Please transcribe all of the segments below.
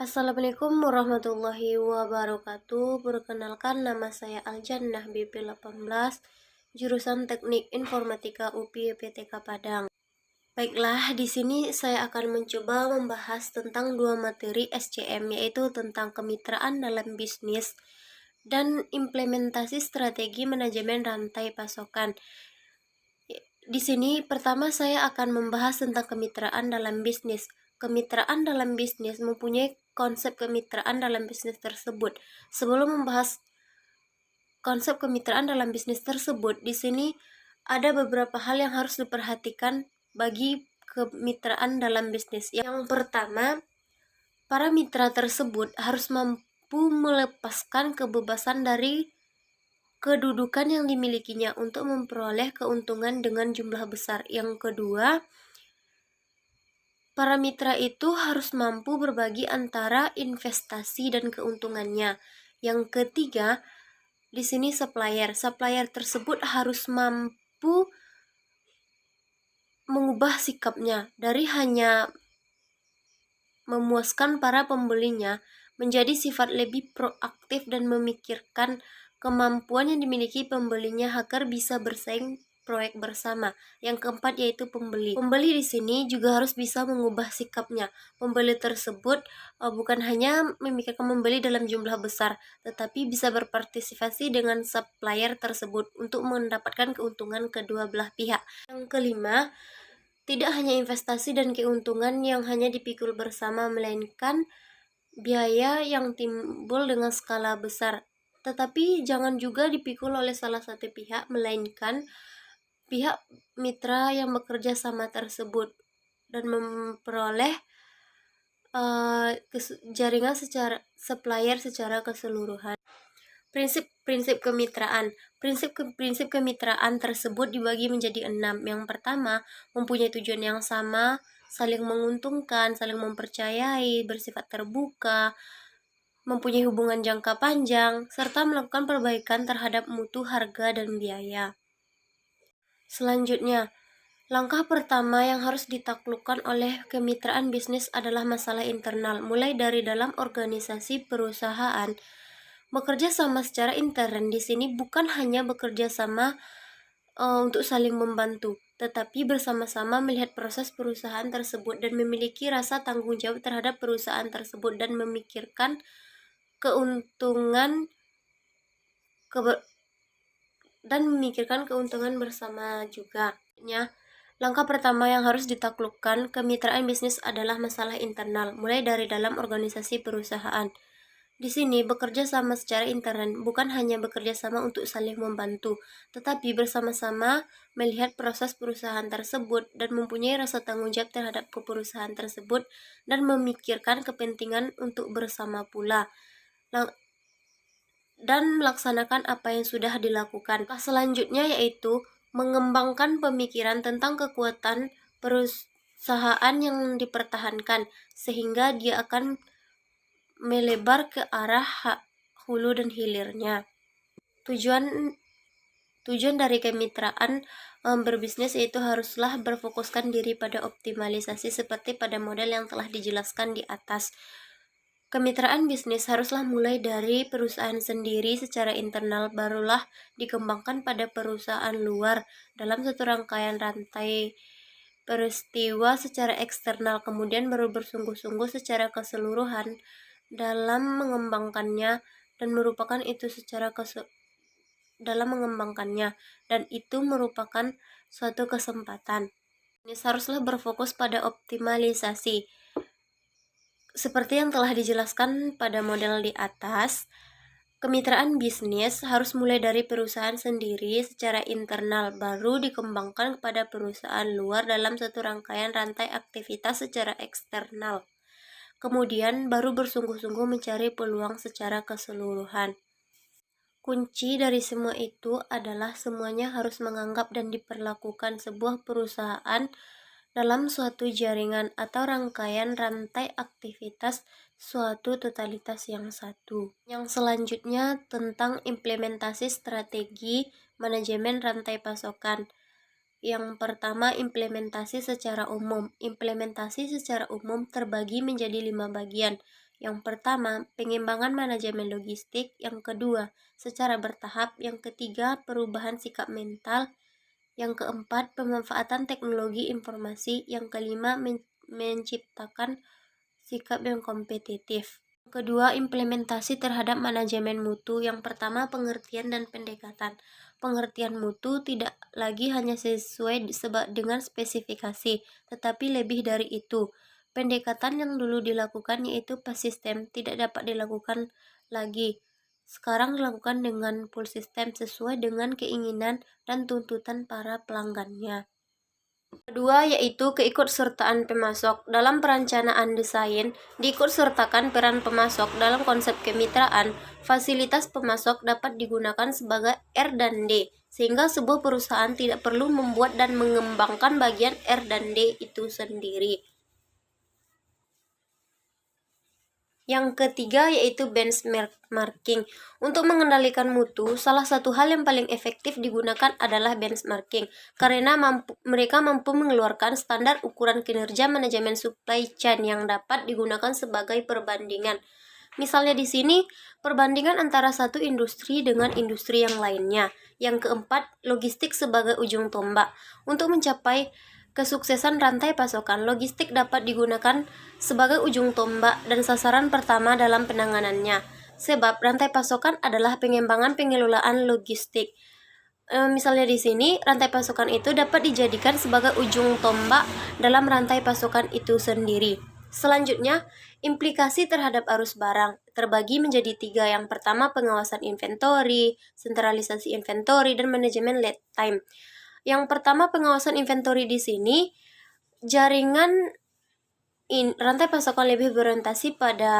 Assalamualaikum warahmatullahi wabarakatuh. Perkenalkan, nama saya Aljannah BP 18, jurusan Teknik Informatika UPI PTK Padang. Baiklah, di sini saya akan mencoba membahas tentang dua materi SCM, yaitu tentang kemitraan dalam bisnis dan implementasi strategi manajemen rantai pasokan. Di sini pertama saya akan membahas tentang kemitraan dalam bisnis. Kemitraan dalam bisnis mempunyai konsep kemitraan dalam bisnis tersebut. Sebelum membahas konsep kemitraan dalam bisnis tersebut, di sini ada beberapa hal yang harus diperhatikan bagi kemitraan dalam bisnis. Yang pertama, para mitra tersebut harus mampu melepaskan kebebasan dari kedudukan yang dimilikinya untuk memperoleh keuntungan dengan jumlah besar. Yang kedua, para mitra itu harus mampu berbagi antara investasi dan keuntungannya. Yang ketiga, di sini supplier. Supplier tersebut harus mampu mengubah sikapnya dari hanya memuaskan para pembelinya menjadi sifat lebih proaktif dan memikirkan kemampuan yang dimiliki pembelinya agar bisa bersaing proyek bersama. Yang keempat yaitu pembeli. Pembeli di sini juga harus bisa mengubah sikapnya. Pembeli tersebut bukan hanya memikirkan membeli dalam jumlah besar, tetapi bisa berpartisipasi dengan supplier tersebut untuk mendapatkan keuntungan kedua belah pihak. Yang kelima, tidak hanya investasi dan keuntungan yang hanya dipikul bersama, melainkan biaya yang timbul dengan skala besar. Tetapi jangan juga dipikul oleh salah satu pihak, melainkan pihak mitra yang bekerja sama tersebut dan memperoleh jaringan secara supplier secara keseluruhan. Prinsip kemitraan. Prinsip kemitraan tersebut dibagi menjadi 6. Yang pertama, mempunyai tujuan yang sama, saling menguntungkan, saling mempercayai, bersifat terbuka, mempunyai hubungan jangka panjang, serta melakukan perbaikan terhadap mutu, harga, dan biaya. Selanjutnya, langkah pertama yang harus ditaklukkan oleh kemitraan bisnis adalah masalah internal, mulai dari dalam organisasi perusahaan. Bekerja sama secara intern di sini bukan hanya bekerja sama untuk saling membantu, tetapi bersama-sama melihat proses perusahaan tersebut dan memiliki rasa tanggung jawab terhadap perusahaan tersebut dan memikirkan keuntungan bersama juga. Langkah pertama yang harus ditaklukkan kemitraan bisnis adalah masalah internal, mulai dari dalam organisasi perusahaan. Di sini bekerja sama secara intern bukan hanya bekerja sama untuk saling membantu, tetapi bersama-sama melihat proses perusahaan tersebut dan mempunyai rasa tanggung jawab terhadap perusahaan tersebut dan memikirkan kepentingan untuk bersama pula dan melaksanakan apa yang sudah dilakukan. Selanjutnya yaitu mengembangkan pemikiran tentang kekuatan perusahaan yang dipertahankan sehingga dia akan melebar ke arah hulu dan hilirnya. Tujuan dari kemitraan berbisnis yaitu haruslah berfokuskan diri pada optimalisasi seperti pada model yang telah dijelaskan di atas. Kemitraan bisnis haruslah mulai dari perusahaan sendiri secara internal, barulah dikembangkan pada perusahaan luar dalam satu rangkaian rantai peristiwa secara eksternal, kemudian baru bersungguh-sungguh secara keseluruhan dalam mengembangkannya dan merupakan suatu kesempatan. Ini haruslah berfokus pada optimalisasi. Seperti yang telah dijelaskan pada model di atas, kemitraan bisnis harus mulai dari perusahaan sendiri secara internal, baru dikembangkan kepada perusahaan luar dalam satu rangkaian rantai aktivitas secara eksternal. Kemudian baru bersungguh-sungguh mencari peluang secara keseluruhan. Kunci dari semua itu adalah semuanya harus menganggap dan diperlakukan sebuah perusahaan dalam suatu jaringan atau rangkaian rantai aktivitas suatu totalitas yang satu. Yang selanjutnya tentang implementasi strategi manajemen rantai pasokan. Yang pertama, implementasi secara umum. Implementasi secara umum terbagi menjadi 5 bagian. Yang pertama, pengembangan manajemen logistik. Yang kedua, secara bertahap. Yang ketiga, perubahan sikap mental. Yang keempat, pemanfaatan teknologi informasi. Yang kelima, menciptakan sikap yang kompetitif. Kedua, implementasi terhadap manajemen mutu. Yang pertama, pengertian dan pendekatan. Pengertian mutu tidak lagi hanya sesuai dengan spesifikasi, tetapi lebih dari itu. Pendekatan yang dulu dilakukan yaitu pas sistem tidak dapat dilakukan lagi. Sekarang dilakukan dengan full system sesuai dengan keinginan dan tuntutan para pelanggannya. Kedua yaitu keikutsertaan pemasok. Dalam perencanaan desain, diikutsertakan peran pemasok dalam konsep kemitraan. Fasilitas pemasok dapat digunakan sebagai R dan D, sehingga sebuah perusahaan tidak perlu membuat dan mengembangkan bagian R dan D itu sendiri. Yang ketiga yaitu benchmarking. Untuk mengendalikan mutu, salah satu hal yang paling efektif digunakan adalah benchmarking, karena mereka mampu mengeluarkan standar ukuran kinerja manajemen supply chain yang dapat digunakan sebagai perbandingan. Misalnya di sini, perbandingan antara satu industri dengan industri yang lainnya. Yang keempat, logistik sebagai ujung tombak. Untuk mencapai kesuksesan rantai pasokan, logistik dapat digunakan sebagai ujung tombak dan sasaran pertama dalam penanganannya. Sebab rantai pasokan adalah pengembangan pengelolaan logistik. Misalnya di sini, rantai pasokan itu dapat dijadikan sebagai ujung tombak dalam rantai pasokan itu sendiri. Selanjutnya, implikasi terhadap arus barang terbagi menjadi 3. Yang pertama, pengawasan inventory, sentralisasi inventory, dan manajemen lead time. Yang pertama, pengawasan inventory di sini, jaringan rantai pasokan lebih berorientasi pada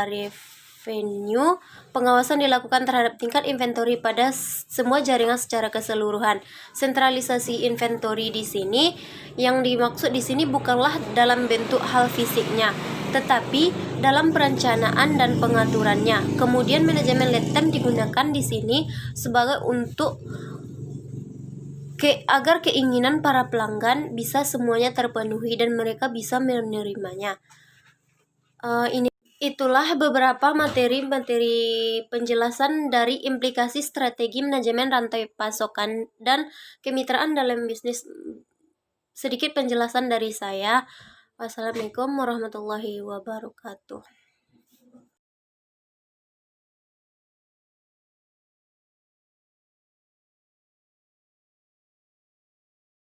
revenue. Pengawasan dilakukan terhadap tingkat inventory pada semua jaringan secara keseluruhan. Sentralisasi inventory di sini, yang dimaksud di sini bukanlah dalam bentuk hal fisiknya, tetapi dalam perencanaan dan pengaturannya. Kemudian manajemen lead time digunakan di sini sebagai untuk agar keinginan para pelanggan bisa semuanya terpenuhi dan mereka bisa menerimanya. Itulah beberapa materi-materi penjelasan dari implikasi strategi manajemen rantai pasokan dan kemitraan dalam bisnis. Sedikit penjelasan dari saya. Wassalamualaikum warahmatullahi wabarakatuh.